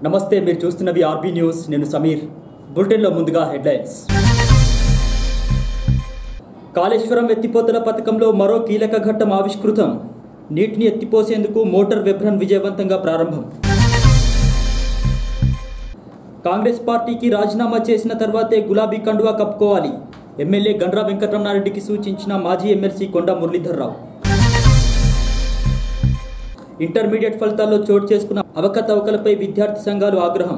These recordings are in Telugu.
నమస్తే, మీరు చూస్తున్నవి ఆర్బీ న్యూస్. నేను సమీర్. బులెటిన్లో ముందుగా హెడ్లైన్స్. కాళేశ్వరం ఎత్తిపోతల పథకంలో మరో కీలక ఘట్టం ఆవిష్కృతం. నీటిని ఎత్తిపోసేందుకు మోటార్ వెబ్రన్ విజయవంతంగా ప్రారంభం. కాంగ్రెస్ పార్టీకి రాజీనామా చేసిన తర్వాతే గులాబీ కండువా కప్పుకోవాలి. ఎమ్మెల్యే గండ్రా వెంకటరమణారెడ్డికి సూచించిన మాజీ ఎమ్మెల్సీ కొండ మురళీధర్రావు. ఇంటర్మీడియట్ ఫలితాల్లో చోటు చేసుకున్న అవకతవకలపై విద్యార్థి సంఘాలు ఆగ్రహం.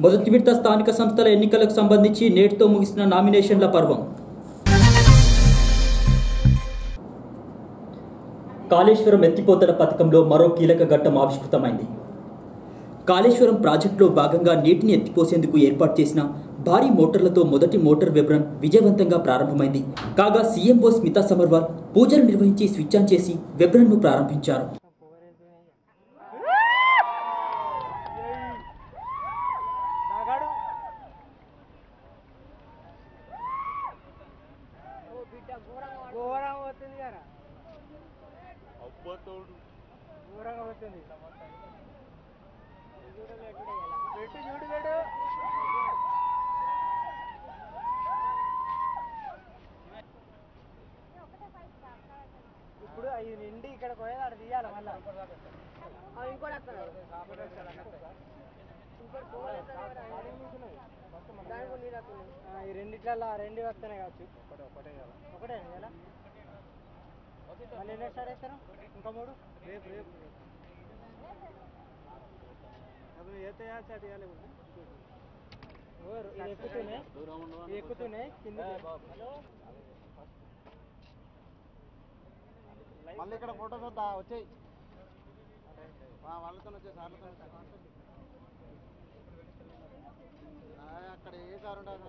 మొదటి విడత స్థానిక సంస్థల ఎన్నికలకు సంబంధించి నేటితో ముగిసిన నామినేషన్ల పర్వం. కాళేశ్వరం ఎత్తిపోతల పథకంలో మరో కీలక ఘట్టం ఆవిష్కృతమైంది. కాళేశ్వరం ప్రాజెక్టులో భాగంగా నీటిని ఎత్తిపోసేందుకు ఏర్పాటు చేసిన భారీ మోటార్లతో మొదటి మోటార్ వెబ్రన్ విజయవంతంగా ప్రారంభమైంది. కాగా సీఎంఓ స్మితా సమర్వాల్ పూజలు నిర్వహించి స్విచ్ ఆన్ చేసి వెబ్రన్ను ప్రారంభించారు. ఇప్పుడు అవి నిండి ఇక్కడ పోయేది అక్కడ తీయాలి. మళ్ళీ ఈ రెండిట్లలో రెండు వస్తున్నాయి కావచ్చు. ఒకటే కదా. మళ్ళీ ఎన్ని స్టార్ట్ చేస్తారు? ఇంకా మూడు రేపు అప్పుడు ఏ తయారు చేయాలి. ఎక్కుతున్నాయి కింద. మళ్ళీ ఇక్కడ ఫోటోస్ వద్దా వచ్చాయి వాళ్ళతో వచ్చే సార్లతో అక్కడ ఏ సార్ ఉంటుంది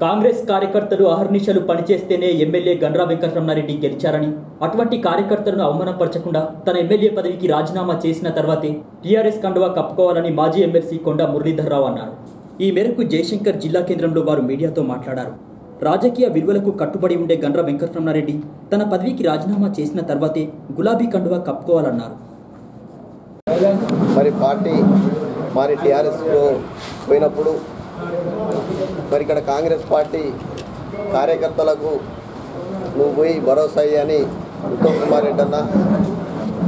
కాంగ్రెస్ కార్యకర్తలు అహర్నిశలు పనిచేస్తేనే ఎమ్మెల్యే గండ్రా వెంకటరమణారెడ్డి గెలిచారని, అటువంటి కార్యకర్తలను అవమానపరచకుండా తన ఎమ్మెల్యే పదవికి రాజీనామా చేసిన తర్వాతే టీఆర్ఎస్ కండువా కప్పుకోవాలని మాజీ ఎమ్మెల్సీ కొండ మురళీధర్రావు అన్నారు. ఈ మేరకు జయశంకర్ జిల్లా కేంద్రంలో వారు మీడియాతో మాట్లాడారు. రాజకీయ విలువలకు కట్టుబడి ఉండే గండ్రా వెంకటరమణారెడ్డి తన పదవికి రాజీనామా చేసిన తర్వాతే గులాబీ కండువా కప్పుకోవాలన్నారు. మరి పార్టీ మరి టీఆర్ఎస్లో పోయినప్పుడు మరి ఇక్కడ కాంగ్రెస్ పార్టీ కార్యకర్తలకు నువ్వు పోయి భరోసా అని ఉత్తమ్ కుమార్ రెడ్డి అన్న,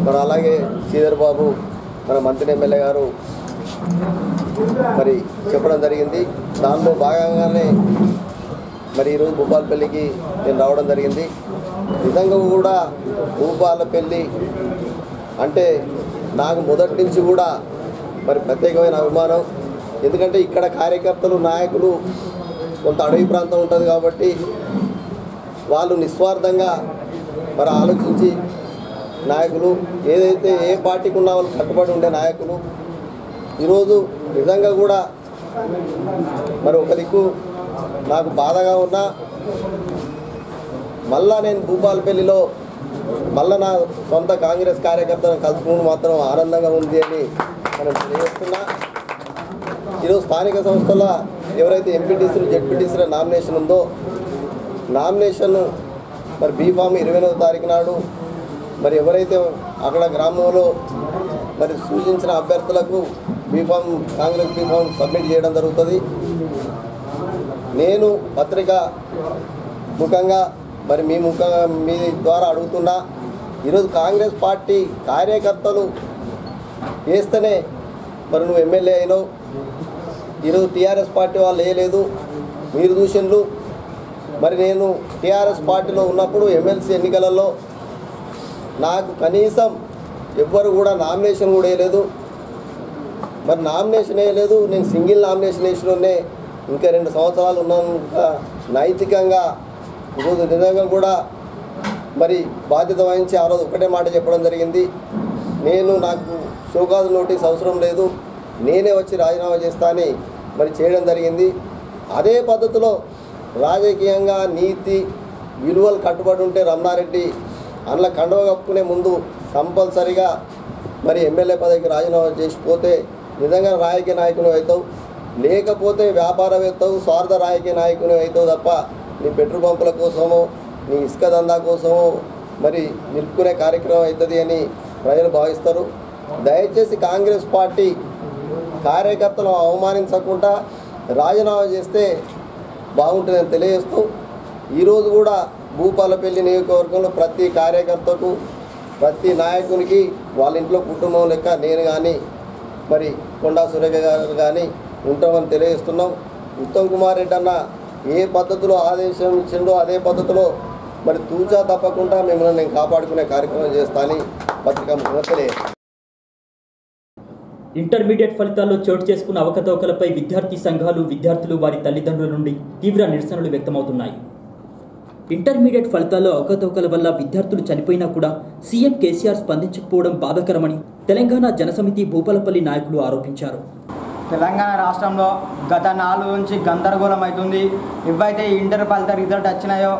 మరి అలాగే శ్రీధర్ బాబు మన మంత్రి ఎమ్మెల్యే గారు మరి చెప్పడం జరిగింది. దానిలో భాగంగానే మరి ఈరోజు భూపాలపల్లికి నేను రావడం జరిగింది. నిజంగా కూడా భూపాలపల్లి అంటే నాకు మొదటి నుంచి కూడా మరి ప్రత్యేకమైన అభిమానం. ఎందుకంటే ఇక్కడ కార్యకర్తలు నాయకులు కొంత అడవి ప్రాంతం ఉంటుంది కాబట్టి వాళ్ళు నిస్వార్థంగా మరి ఆలోచించి నాయకులు ఏదైతే ఏ పార్టీకి ఉన్న వాళ్ళు కట్టుబడి ఉండే నాయకులు ఈరోజు నిజంగా కూడా మరి ఒక దిక్కు నాకు బాధగా ఉన్నా మళ్ళా నేను భూపాలపల్లిలో మళ్ళా నా సొంత కాంగ్రెస్ కార్యకర్తలను కలుసుకుని మాత్రం ఆనందంగా ఉంది అని మనం తెలియజేస్తున్నా. ఈరోజు స్థానిక సంస్థల ఎవరైతే ఎంపీటీసీలు జెడ్పీటీసీల నామినేషన్ ఉందో నామినేషన్ మరి బీఫామ్ 29వ తారీఖు నాడు మరి ఎవరైతే అక్కడ గ్రామంలో మరి సూచించిన అభ్యర్థులకు బీఫామ్ కాంగ్రెస్ బీఫామ్ సబ్మిట్ చేయడం జరుగుతుంది. నేను పత్రిక ముఖంగా మరి మీ ద్వారా అడుగుతున్నా, ఈరోజు కాంగ్రెస్ పార్టీ కార్యకర్తలు వేస్తేనే మరి నువ్వు ఎమ్మెల్యే అయినావు. ఈరోజు టీఆర్ఎస్ పార్టీ వాళ్ళు వేయలేదు, మీరు చూసిండ్రు. మరి నేను టీఆర్ఎస్ పార్టీలో ఉన్నప్పుడు ఎమ్మెల్సీ ఎన్నికలలో నాకు కనీసం ఎవ్వరు కూడా నామినేషన్ కూడా వేయలేదు. మరి నామినేషన్ వేయలేదు, నేను సింగిల్ నామినేషన్ వేసినోనే ఇంకా 2 సంవత్సరాలు ఉన్నాక నైతికంగా ఈరోజు నిజంగా కూడా మరి బాధ్యత వహించి ఆ రోజు ఒకటే మాట చెప్పడం జరిగింది, నాకు షోకాజ్ నోటీస్ అవసరం లేదు, నేనే వచ్చి రాజీనామా చేస్తా అని మరి చేయడం జరిగింది. అదే పద్ధతిలో రాజకీయంగా నీతి విలువలు కట్టుబడి ఉంటే రమణారెడ్డి అందులో కండవ కప్పుకునే ముందు కంపల్సరిగా మరి ఎమ్మెల్యే పదవికి రాజీనామా చేసిపోతే నిజంగా రాజకీయ నాయకుని అవుతావు, లేకపోతే వ్యాపారవేత్తవు స్వార్థ రాజకీయ నాయకుని అవుతావు తప్ప నీ పెట్రోల్ పంపుల కోసమో నీ ఇసుక దందా కోసమో మరి నిలుపుకునే కార్యక్రమం అవుతుంది అని ప్రజలు భావిస్తారు. దయచేసి కాంగ్రెస్ పార్టీ కార్యకర్తలను అవమానించకుండా రాజీనామా చేస్తే బాగుంటుందని తెలియజేస్తూ ఈరోజు కూడా భూపాలపల్లి నియోజకవర్గంలో ప్రతి కార్యకర్తకు ప్రతి నాయకునికి వాళ్ళ ఇంట్లో కుటుంబం లెక్క నేను కానీ మరి కొండా సురేఖ గారు కానీ ఉంటామని తెలియజేస్తున్నాం. ఉత్తమ్ కుమార్ రెడ్డి అన్న ఏ పద్ధతిలో ఆదేశం ఇచ్చిండో అదే పద్ధతిలో మరి తూచా తప్పకుండా మిమ్మల్ని నేను కాపాడుకునే కార్యక్రమం చేస్తానని పత్రికా ముఖంగా తెలియజేస్తాను. ఇంటర్మీడియట్ ఫలితాల్లో చోటు చేసుకున్న అవకతవకలపై విద్యార్థి సంఘాలు విద్యార్థులు వారి తల్లిదండ్రుల నుండి తీవ్ర నిరసనలు వ్యక్తమవుతున్నాయి. ఇంటర్మీడియట్ ఫలితాల్లో అవకతవకల వల్ల విద్యార్థులు చనిపోయినా కూడా సీఎం కేసీఆర్ స్పందించకపోవడం బాధాకరమని తెలంగాణ జనసమితి భూపాలపల్లి నాయకులు ఆరోపించారు. తెలంగాణ రాష్ట్రంలో గత 4 నుంచి గందరగోళం అవుతుంది. ఇవైతే ఇంటర్ ఫలిత రిజల్ట్ వచ్చినాయో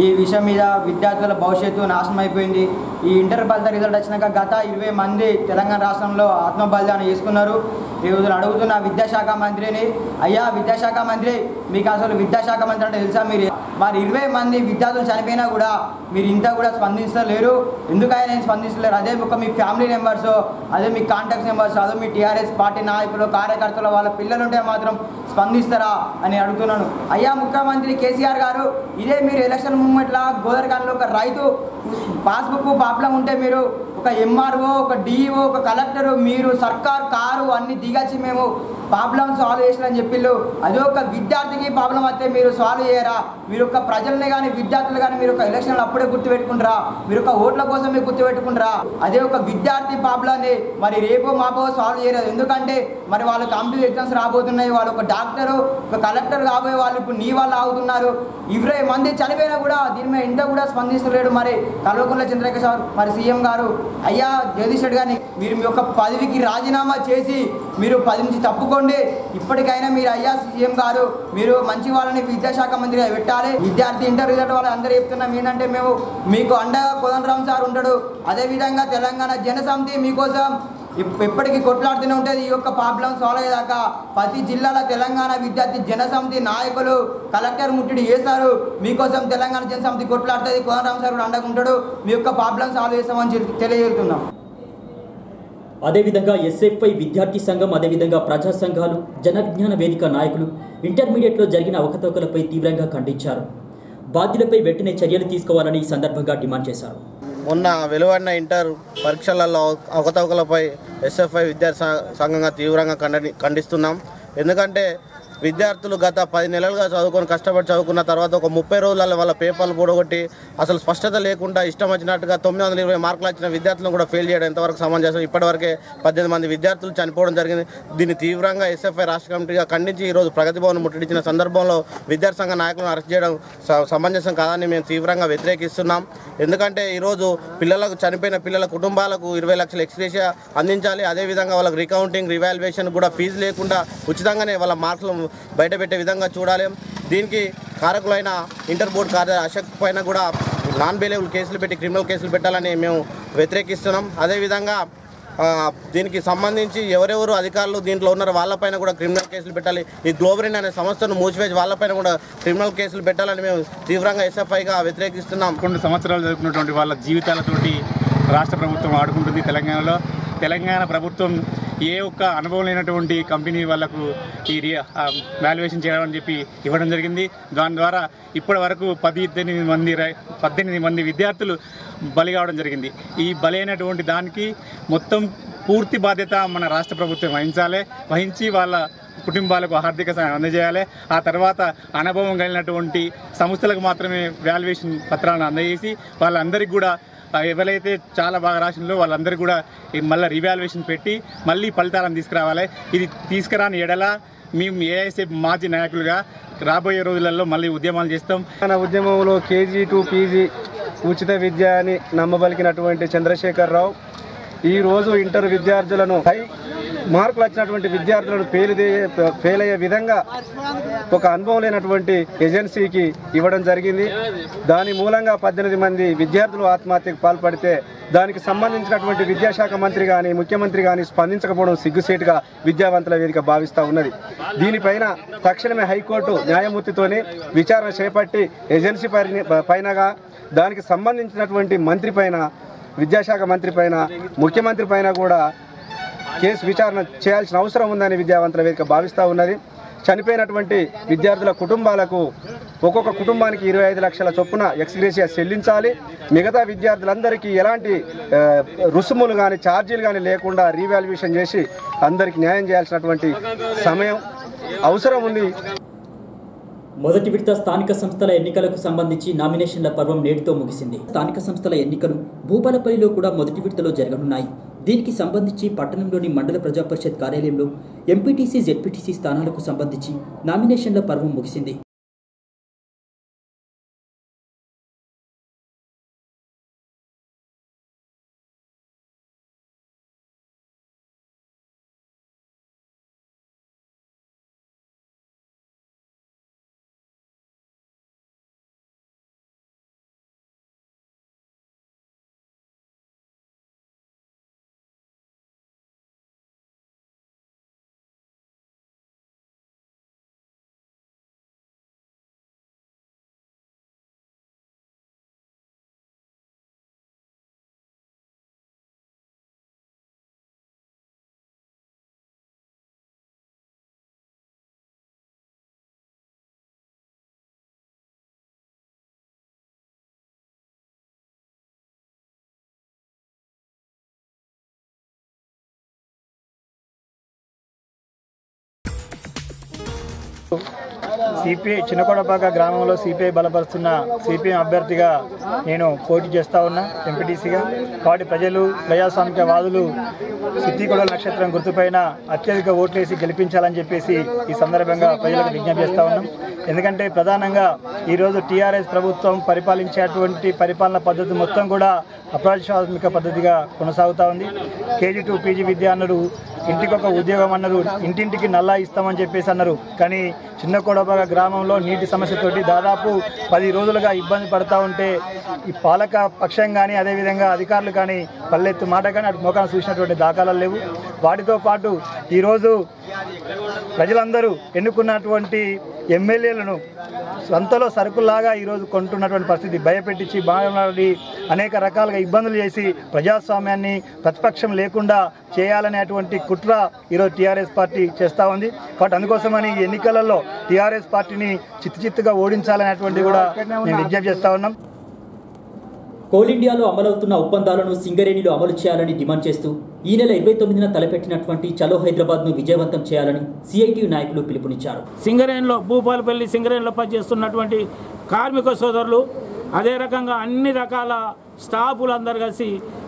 ఈ విషయం మీద విద్యార్థుల భవిష్యత్తు నాశనం అయిపోయింది. ఈ ఇంటర్ ఫలిత రిజల్ట్ వచ్చినాక గత 20 మంది తెలంగాణ రాష్ట్రంలో ఆత్మబలిదానం చేసుకున్నారు. ఈరోజు అడుగుతున్న విద్యాశాఖ మంత్రిని, అయ్యా విద్యాశాఖ మంత్రి, మీకు అసలు విద్యాశాఖ మంత్రి అంటే తెలుసా? మీరు మరి 20 మంది విద్యార్థులు చనిపోయినా కూడా మీరు ఇంత కూడా స్పందించలేరు. ఎందుకైనా స్పందించలేరు? అదే ఒక మీ ఫ్యామిలీ మెంబర్స్, అదే మీ కాంటాక్ట్స్ మెంబర్స్, అదే మీ టీఆర్ఎస్ పార్టీ నాయకులు కార్యకర్తలు వాళ్ళ పిల్లలు ఉంటే మాత్రం స్పందిస్తారా అని అడుగుతున్నాను. అయ్యా ముఖ్యమంత్రి కేసీఆర్ గారు, ఇదే మీరు ఎలక్షన్ మూమెంట్లో గోదరకాండలో ఒక రైతు పాస్బుక్ ప్రాబ్లం ఉంటే మీరు ఒక ఎంఆర్ఓ, ఒక డిఈఓ, ఒక కలెక్టర్, మీరు సర్కార్ కారు అన్ని దిగచ్చి మేము ప్రాబ్లం సాల్వ్ చేసినని చెప్పిళ్ళు. అదే ఒక విద్యార్థికి ప్రాబ్లం వస్తే మీరు సాల్వ్ చేయరా? మీరు ఒక ప్రజల్ని కానీ విద్యార్థులు కానీ మీరు ఒక ఎలక్షన్లు అప్పుడే గుర్తుపెట్టుకుంటారా? మీరు ఒక ఓట్ల కోసం మీరు గుర్తుపెట్టుకుంటారా? అదే ఒక విద్యార్థి ప్రాబ్లాన్ని మరి రేపో మాపో సాల్వ్ చేయలేదు. ఎందుకంటే మరి వాళ్ళు కాంపిటేటివ్ ఎగ్జామ్స్ రాబోతున్నాయి, వాళ్ళు ఒక డాక్టరు ఒక కలెక్టర్ కాబోయే వాళ్ళు ఇప్పుడు నీ వాళ్ళు ఆగుతున్నారు. 20 మంది చనిపోయినా కూడా దీని మీద ఇంత కూడా స్పందిస్తలేడు మరి కల్వకుంట్ల చంద్రశేఖర్ మరి సీఎం గారు. అయ్యా జగదీష్ రెడ్డి గారిని, మీరు మీ యొక్క పదవికి రాజీనామా చేసి మీరు 10 నుంచి తప్పుకోండి. ఇప్పటికైనా మీరు అయ్యా సీఎం గారు మీరు మంచి వాళ్ళని విద్యాశాఖ మంత్రిగా పెట్టాలి. విద్యార్థి ఇంటర్ రిజల్ట్ వాళ్ళు అందరూ చెప్తున్నాం ఏంటంటే మేము మీకు అండగా కోదండరామ్ సార్ ఉంటాడు. అదేవిధంగా తెలంగాణ జనసమితి మీకోసం ఎప్పటికీ కొట్లాడుతూనే ఉంటుంది. ఈ యొక్క ప్రాబ్లం సాల్వ్ అయ్యేదాకా ప్రతి జిల్లాల తెలంగాణ విద్యార్థి జనసమితి నాయకులు కలెక్టర్ ముట్టడి చేశారు. మీకోసం తెలంగాణ జనసమితి కొట్లాడుతుంది. కోదండరామ్ సార్ కూడా అండగా ఉంటాడు. మీ యొక్క ప్రాబ్లం సాల్వ్ చేస్తామని తెలియజేస్తున్నాం. అదేవిధంగా ఎస్ఎఫ్ఐ విద్యార్థి సంఘం, అదేవిధంగా ప్రజా సంఘాలు, జన విజ్ఞాన వేదిక నాయకులు ఇంటర్మీడియట్లో జరిగిన అవకతవకలపై తీవ్రంగా ఖండించారు. బాధ్యులపై వెంటనే చర్యలు తీసుకోవాలని ఈ సందర్భంగా డిమాండ్ చేశారు. మొన్న వెలువడిన ఇంటర్ పరీక్షలలో అవకతవకలపై ఎస్ఎఫ్ఐ విద్యార్థి సంఘంగా తీవ్రంగా ఖండిస్తున్నాం. ఎందుకంటే విద్యార్థులు గత 10 నెలలుగా కష్టపడి చదువుకున్న తర్వాత ఒక 30 రోజులలో వాళ్ళ పేపర్లు కూడగొట్టి అసలు స్పష్టత లేకుండా ఇష్టం వచ్చినట్టుగా 920 మార్కులు వచ్చిన విద్యార్థులను కూడా ఫెయిల్ చేయడం ఎంతవరకు సమంజసం? ఇప్పటివరకే 18 మంది విద్యార్థులు చనిపోవడం జరిగింది. దీన్ని తీవ్రంగా ఎస్ఎఫ్ఐ రాష్ట్ర కమిటీగా ఖండించి ఈరోజు ప్రగతి భవన్ ముట్టడించిన సందర్భంలో విద్యార్థి సంఘ నాయకులను అరెస్ట్ చేయడం సమంజసం కాదని మేము తీవ్రంగా వ్యతిరేకిస్తున్నాం. ఎందుకంటే ఈరోజు పిల్లలకు చనిపోయిన పిల్లల కుటుంబాలకు 20 లక్షల ఎక్స్గ్రేషియా అందించాలి. అదేవిధంగా వాళ్ళకి రికౌంటింగ్ రివాల్యుయేషన్ కూడా ఫీజు లేకుండా ఉచితంగానే వాళ్ళ మార్కులు బయటపెట్టే విధంగా చూడాలి. దీనికి కారకులైన ఇంటర్ బోర్డు కార్యదర్శి అశోక్ పైన కూడా నాన్ బెయిలబుల్ కేసులు పెట్టి క్రిమినల్ కేసులు పెట్టాలని మేము వ్యతిరేకిస్తున్నాం. అదేవిధంగా దీనికి సంబంధించి ఎవరెవరు అధికారులు దీంట్లో ఉన్నారో వాళ్ళపైన కూడా క్రిమినల్ కేసులు పెట్టాలి. ఈ గ్లోబరిన్ అనే సంస్థను మూసివేసి వాళ్ళపైన కూడా క్రిమినల్ కేసులు పెట్టాలని మేము తీవ్రంగా ఎస్ఎఫ్ఐగా వ్యతిరేకిస్తున్నాం. కొన్ని సంవత్సరాలు జరుపుకున్నటువంటి వాళ్ళ జీవితాలతోటి రాష్ట్ర ప్రభుత్వం ఆడుకుంటుంది. తెలంగాణ ప్రభుత్వం ఏ ఒక్క అనుభవం లేనటువంటి కంపెనీ వాళ్లకు ఈ వాల్యుయేషన్ చేయాలని చెప్పి ఇవ్వడం జరిగింది. దాని ద్వారా ఇప్పటి వరకు 18 మంది విద్యార్థులు బలి కావడం జరిగింది. ఈ బలి అయినటువంటి దానికి మొత్తం పూర్తి బాధ్యత మన రాష్ట్ర ప్రభుత్వం వహించి వాళ్ళ కుటుంబాలకు ఆర్థిక సహాయం అందజేయాలి. ఆ తర్వాత అనుభవం కలిగినటువంటి సంస్థలకు మాత్రమే వాల్యుయేషన్ పత్రాలను అందజేసి వాళ్ళందరికీ కూడా ఎవరైతే చాలా బాగా రాసిందో వాళ్ళందరికీ కూడా మళ్ళీ రివాల్యుయేషన్ పెట్టి మళ్ళీ ఫలితాలను తీసుకురావాలి. ఇది తీసుకురాని ఎడల మేము ఏఐఎస్ఎఫ్ మాజీ నాయకులుగా రాబోయే రోజులలో మళ్ళీ ఉద్యమాలు చేస్తాం. మన ఉద్యమంలో KG to PG ఉచిత విద్య అని నమ్మబలికినటువంటి చంద్రశేఖరరావు ఈరోజు ఇంటర్ విద్యార్థులను హై మార్కులు వచ్చినటువంటి విద్యార్థులను ఫెయిల్ అయ్యే విధంగా ఒక అనుభవం లేనటువంటి ఏజెన్సీకి ఇవ్వడం జరిగింది. దాని మూలంగా 18 మంది విద్యార్థులు ఆత్మహత్యకు పాల్పడితే దానికి సంబంధించినటువంటి విద్యాశాఖ మంత్రి కానీ ముఖ్యమంత్రి కానీ స్పందించకపోవడం సిగ్గుసేటుగా విద్యావంతుల వేదిక భావిస్తూ ఉన్నది. దీనిపైన తక్షణమే హైకోర్టు న్యాయమూర్తితోనే విచారణ చేపట్టి ఏజెన్సీ పైనగా దానికి సంబంధించినటువంటి మంత్రి పైన విద్యాశాఖ మంత్రి పైన ముఖ్యమంత్రి పైన కూడా కేసు విచారణ చేయాల్సిన అవసరం ఉందని విద్యావంతుల వేదిక భావిస్తూ ఉన్నది. చనిపోయినటువంటి విద్యార్థుల కుటుంబాలకు ఒక్కొక్క కుటుంబానికి 25 లక్షల చొప్పున ఎక్స్గ్రేషియా చెల్లించాలి. మిగతా విద్యార్థులందరికీ ఎలాంటి రుసుములు కానీ ఛార్జీలు కానీ లేకుండా రీవాల్యుయేషన్ చేసి అందరికీ న్యాయం చేయాల్సినటువంటి సమయం అవసరం ఉంది. మొదటి విడత స్థానిక సంస్థల ఎన్నికలకు సంబంధించి నామినేషన్ల పర్వం నేటితో ముగిసింది. స్థానిక సంస్థల ఎన్నికలు భూపాలపల్లిలో కూడా మొదటి విడతలో జరగనున్నాయి. దీనికి సంబంధించి పట్టణంలోని మండల ప్రజా పరిషత్ కార్యాలయంలో ఎంపీటీసీ జెడ్పీటీసీ స్థానాలకు సంబంధించి నామినేషన్ల పర్వం ముగిసింది. సిపిఐ చిన్నకొండపాక గ్రామంలో సిపిఐ బలపరుస్తున్న సిపిఎం అభ్యర్థిగా నేను పోటీ చేస్తూ ఉన్నా ఎంపీటీసీగా. కాబట్టి ప్రజలు ప్రజాస్వామికవాదులు సిద్దికొండ నక్షత్రం గుర్తుపైన అత్యధిక ఓట్లేసి గెలిపించాలని చెప్పేసి ఈ సందర్భంగా ప్రజలకు విజ్ఞప్తి చేస్తూ ఉన్నాం. ఎందుకంటే ప్రధానంగా ఈరోజు టీఆర్ఎస్ ప్రభుత్వం పరిపాలించేటువంటి పరిపాలన పద్ధతి మొత్తం కూడా అప్రజాస్వామిక పద్ధతిగా కొనసాగుతూ ఉంది. KG to PG విద్య అన్నారు, ఇంటికొక ఉద్యోగం అన్నారు, ఇంటింటికి నల్లా ఇస్తామని చెప్పేసి అన్నారు. కానీ చిన్నకొండపాక గ్రామంలో నీటి సమస్యతోటి దాదాపు 10 రోజులుగా ఇబ్బంది పడుతూ ఉంటే ఈ పాలక పక్షం కానీ అదేవిధంగా అధికారులు కానీ పల్లెత్తు మాట కానీ అటు మోకాన్ని చూసినటువంటి దాఖలాలు లేవు. వాటితో పాటు ఈరోజు ప్రజలందరూ ఎన్నుకున్నటువంటి ఎమ్మెల్యేలను సొంతలో సరుకుల్లాగా ఈరోజు కొంటున్నటువంటి పరిస్థితి. భయపెట్టించి బాగున్నటువంటి అనేక రకాలుగా ఇబ్బందులు చేసి ప్రజాస్వామ్యాన్ని ప్రతిపక్షం లేకుండా చేయాలనేటువంటి కుట్ర ఈరోజు టీఆర్ఎస్ పార్టీ చేస్తూ ఉంది. కాబట్టి అందుకోసమని ఈ ఎన్నికలలో టీఆర్ఎస్ పార్టీని చిత్తుగా ఓడించాలనేటువంటి కూడా మేము విజ్ఞప్తి చేస్తూ ఉన్నాం. కోల్ ఇండియాలో అమలవుతున్న ఒప్పందాలను సింగరేణిలో అమలు చేయాలని డిమాండ్ చేస్తూ ఈ నెల 29న తలపెట్టినటువంటి చలో హైదరాబాద్ను విజయవంతం చేయాలని సిఐటియు నాయకులు పిలుపునిచ్చారు. సింగరేణిలో భూపాలపల్లి సింగరేణిలో పనిచేస్తున్నటువంటి కార్మిక సోదరులు అదే రకంగా అన్ని రకాల స్టాఫ్లు అందరు కలిసి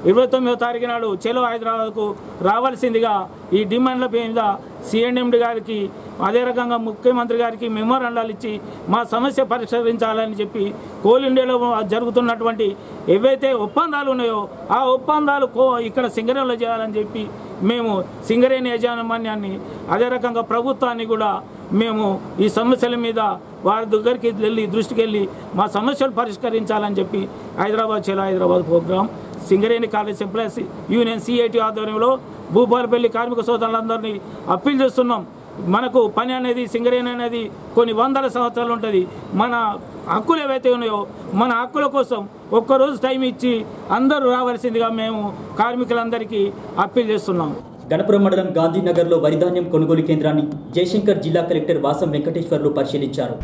29వ తారీఖు నాడు చలో హైదరాబాద్కు రావాల్సిందిగా ఈ డిమాండ్ల మీద సిఎండి గారికి అదే రకంగా ముఖ్యమంత్రి గారికి మెమోరాండాలు ఇచ్చి మా సమస్య పరిష్కరించాలని చెప్పి కోల్ ఇండియాలో జరుగుతున్నటువంటి ఏవైతే ఒప్పందాలు ఉన్నాయో ఆ ఒప్పందాలు ఇక్కడ సింగరేణిలో చేయాలని చెప్పి మేము సింగరేణి యాజమాన్యాన్ని అదే రకంగా ప్రభుత్వాన్ని కూడా మేము ఈ సమస్యల మీద వారి దగ్గరికి వెళ్ళి దృష్టికి వెళ్ళి మా సమస్యలు పరిష్కరించాలని చెప్పి హైదరాబాద్ చలో Hyderabad programme Singareni college employees union CIT ఆధ్వర్యంలో భూపాలపల్లి కార్మిక సోదరులందరినీ అప్పీల్ చేస్తున్నాం. మనకు పని అనేది సింగరేణి అనేది కొన్ని వందల సంవత్సరాలు ఉంటుంది. మన హక్కులు ఏవైతే ఉన్నాయో మన హక్కుల కోసం ఒక్కరోజు టైం ఇచ్చి అందరూ రావాల్సిందిగా మేము కార్మికులందరికీ అప్పీల్ చేస్తున్నాం. గణపురం మండలం గాంధీనగర్లో వరిధాన్యం కొనుగోలు కేంద్రాన్ని జయశంకర్ జిల్లా కలెక్టర్ వాసం వెంకటేశ్వర్లు పరిశీలించారు.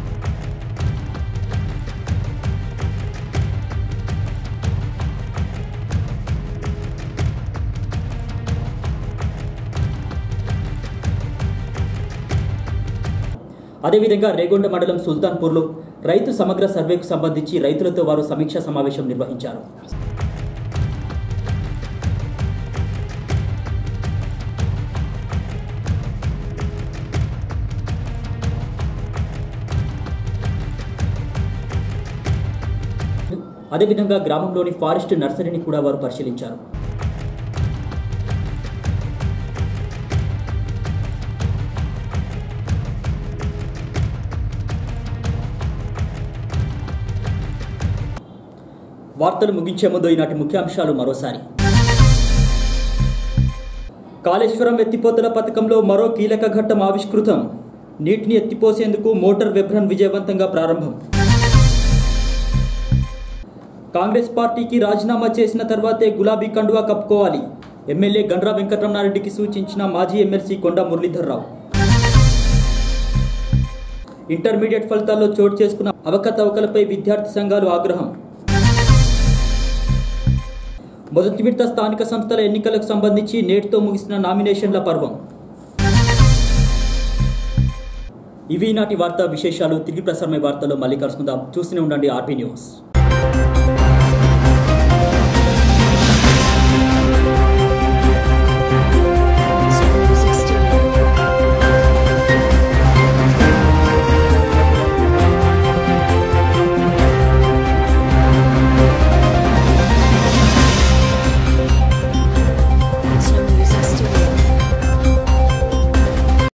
అదేవిధంగా రేగొండ మండలం సుల్తాన్పూర్లో రైతు సమగ్ర సర్వేకు సంబంధించి రైతులతో వారు సమీక్షా సమావేశం నిర్వహించారు. అదేవిధంగా గ్రామంలోని ఫారెస్ట్ నర్సరీని కూడా వారు పరిశీలించారు. వార్తలు ముగించే ముందు ఈనాటి ముఖ్యాంశాలు మరోసారి. కాళేశ్వరం ఎత్తిపోతల పథకంలో మరో కీలక ఘట్టం ఆవిష్కృతం. నీటిని ఎత్తిపోసేందుకు మోటార్ వెబ్రన్ విజయవంతంగా ప్రారంభం. కాంగ్రెస్ పార్టీకి రాజీనామా చేసిన తర్వాతే గులాబీ కండువా కప్పుకోవాలి. ఎమ్మెల్యే గండ్రా వెంకటరమణారెడ్డికి సూచించిన మాజీ ఎమ్మెల్సీ కొండ మురళీధర్రావు. ఇంటర్మీడియట్ ఫలితాల్లో చోటు చేసుకున్న అవకతవకలపై విద్యార్థి సంఘాలు ఆగ్రహం. మొదటి విడత స్థానిక సంస్థల ఎన్నికలకు సంబంధించి నేటితో ముగిసిన నామినేషన్ల పర్వం. ఇవి నాటి వార్తా విశేషాలు. తిరిగి ప్రసారమై వార్తల్లో మళ్ళీ కలుసుకుందాం. చూస్తూనే ఉండండి ఆర్పీ న్యూస్.